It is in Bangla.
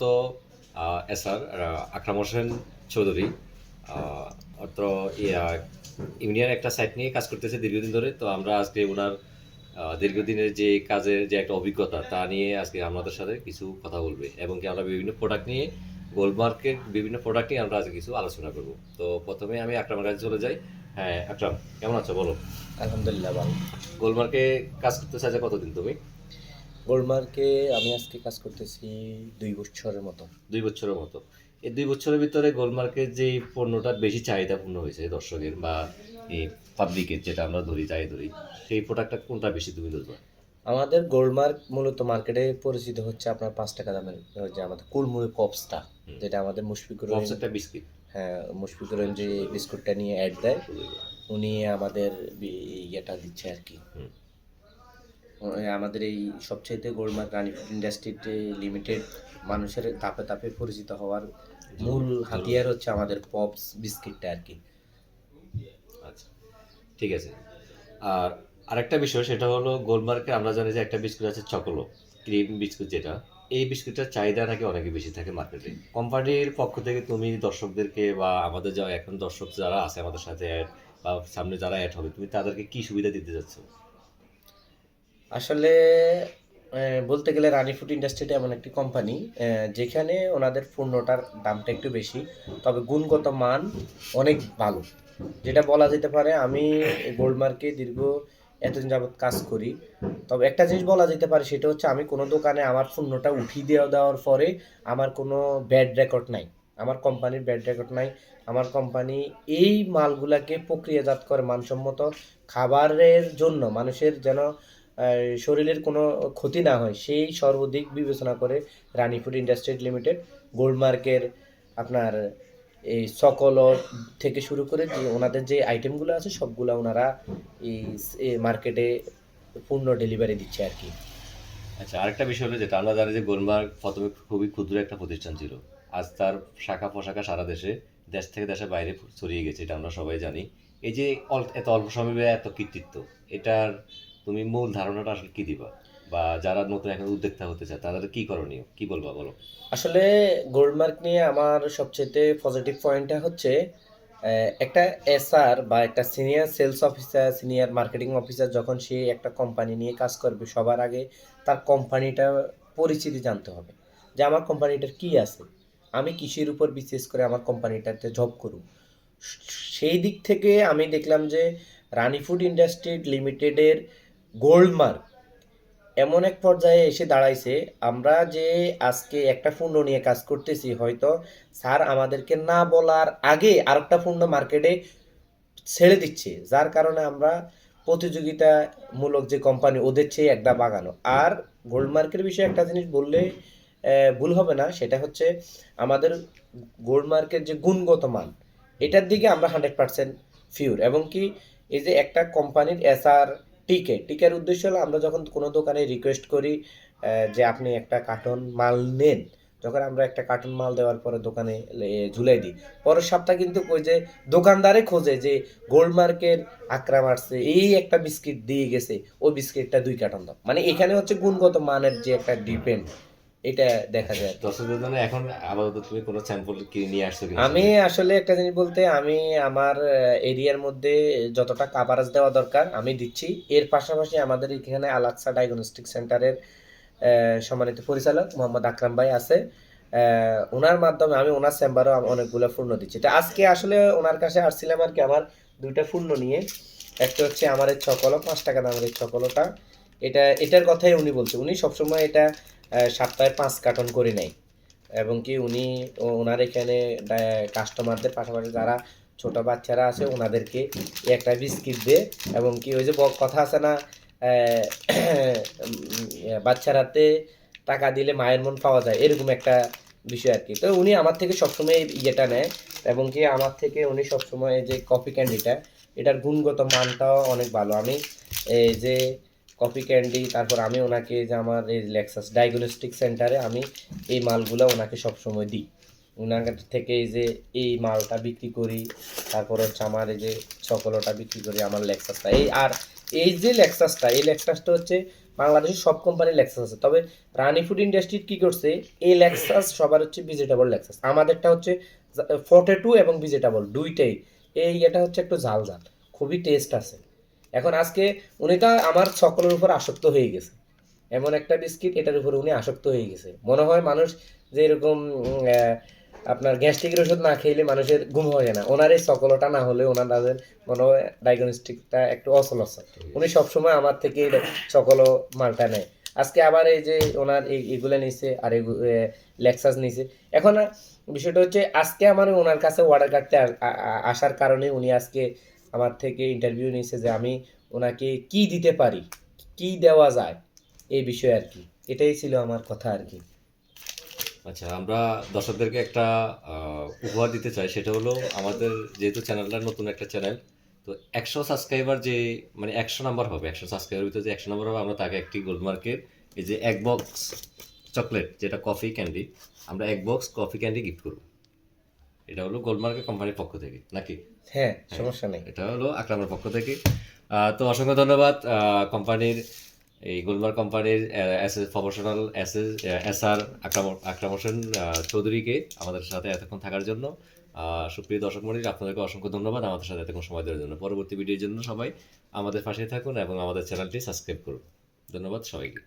ভারপ্রাপ্ত এসআর আকরাম হোসেন চৌধুরী অত্র ইউনিয়ন একটা সাইট নিয়ে কাজ করতেছে দীর্ঘদিন ধরে। তো আমরা আজকে ওনার দীর্ঘদিনের যে কাজের যে একটা অভিজ্ঞতা তা নিয়ে আজকে আমাদের সাথে কিছু কথা বলবে, এবং কি আমরা বিভিন্ন প্রোডাক্ট নিয়ে গোলমার্কের বিভিন্ন প্রোডাক্ট নিয়ে আমরা আজকে কিছু আলোচনা করব। তো প্রথমে আমি আকরামের কাছে চলে যাই। হ্যাঁ আকরাম, কেমন আছো বলো? আলহামদুলিল্লাহ ভালো। গোলমার্কে কাজ করতে চাইছে কতদিন তুমি? গোলমার্কে আমি আজকে কাজ করতেছি 2 বছরের মতো। 2 বছরের মতো। এই 2 বছরের ভিতরে গোলমার্কের যে পণ্যটা বেশি চাহিদাপূর্ণ হয়েছে দর্শকের বা এই পাবলিকের, যেটা আমরা ধরি সেই প্রোডাক্টটা কোনটা বেশি তুমি ধরবা? আমাদের গোলমার্ক মূলত মার্কেটে পরিচিত হচ্ছে আপনার 5 টাকা দামের যে আমাদের কুলমুড়ি পপসটা, যেটা আমাদের মুশফিকুর রহিম। পপস একটা বিস্কিট। হ্যাঁ, মুশফিকুর রহিম যে বিস্কুটটা নিয়ে অ্যাড দেয়, উনি আমাদের ইয়েটা দিচ্ছে আর কি। আমাদের এই সবচাইতে গোলমার্ক রানী ফুড ইন্ডাস্ট্রি লিমিটেড মানুষের তাপে তাপে পরিচিত হওয়ার মূল হাতিয়ার হচ্ছে আমাদের পপস বিস্কিটটা আর কি। আচ্ছা, ঠিক আছে। আর আরেকটা বিষয় সেটা হলো গোলমার্কে আমরা জানি যে একটা বিস্কুট আছে চকোলো ক্রিম বিস্কুট, যেটা এই বিস্কুটটার চাহিদা নাকি অনেক বেশি থাকে মার্কেটে। কোম্পানির পক্ষ থেকে তুমি দর্শকদেরকে বা আমাদের যারা এখন দর্শক যারা আছে আমাদের সাথে অ্যাড বা সামনে যারা অ্যাড হবে, তুমি তাদেরকে কি সুবিধা দিতে যাচ্ছ? আসলে বলতে গেলে রানি ফুড ইন্ডাস্ট্রিটা এমন একটি কোম্পানি যেখানে ওনাদের পণ্যটার দামটা একটু বেশি, তবে গুণগত মান অনেক ভালো। যেটা বলা যেতে পারে, আমি গোল্ডমার্কে দীর্ঘ এতদিন যাবৎ কাজ করি। তবে একটা জিনিস বলা যেতে পারে, সেটা হচ্ছে আমি কোনো দোকানে আমার পণ্যটা উঠিয়ে দেওয়ার পরে আমার কোনো ব্যাড রেকর্ড নাই। আমার কোম্পানির ব্যাড রেকর্ড নাই। আমার কোম্পানি এই মালগুলাকে প্রক্রিয়াজাত করে মানসম্মত খাবারের জন্য, মানুষের যেন শরীরের কোনো ক্ষতি না হয় সেই সর্বদিক বিবেচনা করে রানি ফুড ইন্ডাস্ট্রি লিমিটেড গোল্ডমার্কের আপনার এই সকল থেকে শুরু করে যে ওনাদের যে আইটেমগুলো আছে সবগুলো ওনারা এই মার্কেটে পূর্ণ ডেলিভারি দিচ্ছে আর কি। আচ্ছা, আরেকটা বিষয় হলো যেটা আমরা জানি যে গোলমার্ক প্রথমে খুবই ক্ষুদ্র একটা প্রতিষ্ঠান ছিল। আজ তার শাখা প্রশাখা সারা দেশে, দেশ থেকে দেশের বাইরে ছড়িয়ে গেছে, এটা আমরা সবাই জানি। এই যে এত অল্প সময়ে এত কৃতিত্ব, এটার তুমি মূল ধারণাটা আসলে কি দিবা? বা যারা নতুন এখন উদ্যোক্তা হতে চায় তাদের কি করণীয়, কি বলবা বলো? আসলে গোল্ডমার্ক নিয়ে আমার সবচেয়ে পজিটিভ পয়েন্টটা হচ্ছে একটা এসআর বা একটা senior sales officer, senior marketing officer যখন সে একটা কোম্পানি নিয়ে কাজ করবে, সবার আগে তার কোম্পানিটা পরিচিতি জানতে হবে যে আমার কোম্পানিটার কি আছে, আমি কিসের উপর বিশেষ করে আমার কোম্পানিটাতে জব করব। সেই দিক থেকে আমি দেখলাম যে রানি ফুড ইন্ডাস্ট্রি লিমিটেডের গোল্ডমার্ক এমন এক পর্যায়ে এসে দাঁড়াইছে, আমরা যে আজকে একটা পণ্য নিয়ে কাজ করতেছি, হয়তো স্যার আমাদেরকে না বলার আগে আরেকটা পণ্য মার্কেটে ছেড়ে দিচ্ছে, যার কারণে আমরা প্রতিযোগিতামূলক যে কোম্পানি ওদের চেয়ে একটা বাগানো। আর গোল্ডমার্কের বিষয়ে একটা জিনিস বললে ভুল হবে না, সেটা হচ্ছে আমাদের গোল্ডমার্কের যে গুণগত মান, এটার দিকে আমরা 100% ফিউর। এবং কি এই যে একটা কোম্পানির এসআর টিকের উদ্দেশ্য হলো, আমরা যখন কোনো দোকানে রিকোয়েস্ট করি যে আপনি একটা কার্টন মাল নেন, যখন আমরা একটা কার্টন মাল দেওয়ার পরে দোকানে ঝুলাই দিই, পরের সপ্তাহ কিন্তু ওই যে দোকানদারে খোঁজে যে গোল্ডমার্কের আকরাম আসছে এই একটা বিস্কিট দিয়ে গেছে, ওই বিস্কিটটা 2 কার্টন দাও। মানে এখানে হচ্ছে গুণগত মানের যে একটা ডিপেন্ড, এটা দেখা যায় আর কি। দর্শকদের জন্য এখন আপাতত তুমি কোনো স্যাম্পল কিনে নিয়ে আসছো কিনা আমি সাথে? আসলে একটা জিনিস বলতে, আমি আমার এরিয়ার মধ্যে যতটা কাভারেজ দেওয়া দরকার আমি দিচ্ছি। এর পাশাপাশি আমাদের এখানে আলাক্সা ডায়াগনস্টিক সেন্টারের সম্মানিত পরিচালক মোহাম্মদ আকরাম ভাই আছে। ওনার মাধ্যমে আমি ওনার চেম্বারেও অনেকগুলো পূর্ণ দিচ্ছি। তো আজকে আসলে ওনার কাছে আসছিলাম আর কি, আমার 2টা পূর্ণ নিয়ে। একটা হচ্ছে আমার এই চকলো, 5 টাকা দামের এই চকলোটা। এটার কথাই উনি বলছে, উনি সবসময় এটা সপ্তাহে 5 কার্টন করে নেয়। এবং কি উনি ওনার এখানে কাস্টমারদের পাশাপাশি যারা ছোট বাচ্চারা আছে ওনাদেরকে একটা বিস্কিট দেয়। এবং কি ওই যে কথা আছে না, বাচ্চারাতে টাকা দিলে মায়ের মন পাওয়া যায়, এরকম একটা বিষয় আর কি। তো উনি আমার থেকে সবসময় এই ইয়েটা নেয়। এবং কি আমার থেকে উনি সবসময় এই যে কফি ক্যান্ডিটা, এটার গুণগত মানটাও অনেক ভালো। আমি এই যে কফি ক্যান্ডি, তারপর আমি ওনাকে যে আমার এই লেক্সাস ডায়াগনস্টিক সেন্টারে আমি এই মালগুলো ওনাকে সবসময় দিই। ওনার কাছ থেকে এই যে এই মালটা বিক্রি করি, তারপর হচ্ছে আমার এই যে সকলটা বিক্রি করি, আমার লেক্সাসটা এই। আর এই যে লেক্সাসটা, এই লেক্সাসটা হচ্ছে বাংলাদেশের সব কোম্পানি লেক্সাস আছে, তবে রানী ফুড ইন্ডাস্ট্রি কি করছে, এই লেক্সাস সবার হচ্ছে ভেজিটেবল লেক্সাস, আমাদেরটা হচ্ছে পটেটো এবং ভেজিটেবল দুইটাই। এই এটা হচ্ছে একটু ঝাল ঝাল, খুবই টেস্ট আছে। এখন আজকে উনি তো আমার সকলের উপর আসক্ত হয়ে গেছে, এমন একটা বিস্কিট এটার উপর উনি আসক্ত হয়ে গেছে। মনে হয় মানুষ যে এরকম আপনার গ্যাস্ট্রিকের ওষুধ না খেলে মানুষের ঘুম হয় না, ওনার এই সকলটা না হলে ওনাদের মনে হয় ডায়াগনস্টিকটা একটু অচল আছে। উনি সবসময় আমার থেকে এই সকল মালটা নেয়। আজকে আবার এই যে ওনার এগুলো নিছে আর লেক্সাস নিছে। এখন বিষয়টা হচ্ছে আজকে আমার ওনার কাছে অর্ডার কাটতে আসার কারণে উনি আজকে আমার থেকে ইন্টারভিউ নিছে যে আমি ওনাকে কি দিতে পারি, কি দেওয়া যায় এই বিষয়ে আর কি। এটাই ছিল আমার কথা আর কি। আচ্ছা, আমরা দর্শকদেরকে একটা উপহার দিতে চাই, সেটা হলো আমাদের যেহেতু চ্যানেলটা নতুন একটা চ্যানেল, তো 100 সাবস্ক্রাইবার যে মানে 100 নাম্বার হবে, 100 সাবস্ক্রাইবার ভিতরে যে 100 নাম্বার হবে, আমরা তাকে একটি গোল্ডমার্কের এই যে এক বক্স চকলেট যেটা কফি ক্যান্ডি, আমরা এক বক্স কফি ক্যান্ডি গিফট করব। এটা হলো গোল্ডমার্কের কোম্পানির পক্ষ থেকে, নাকি? হ্যাঁ, সমস্যা নেই। এটা হলো আকরামের পক্ষ থেকে। তো অসংখ্য ধন্যবাদ কোম্পানির, এই গোলমার্ক কোম্পানির প্রফেশনাল এসআর আকরাম হোসেন চৌধুরীকে আমাদের সাথে এতক্ষণ থাকার জন্য। সুপ্রিয় দর্শক মণ্ডলী, আপনাদেরকে অসংখ্য ধন্যবাদ আমাদের সাথে এতক্ষণ সময় দেওয়ার জন্য। পরবর্তী ভিডিওর জন্য সবাই আমাদের পাশে থাকুন এবং আমাদের চ্যানেলটি সাবস্ক্রাইব করুন। ধন্যবাদ সবাইকে।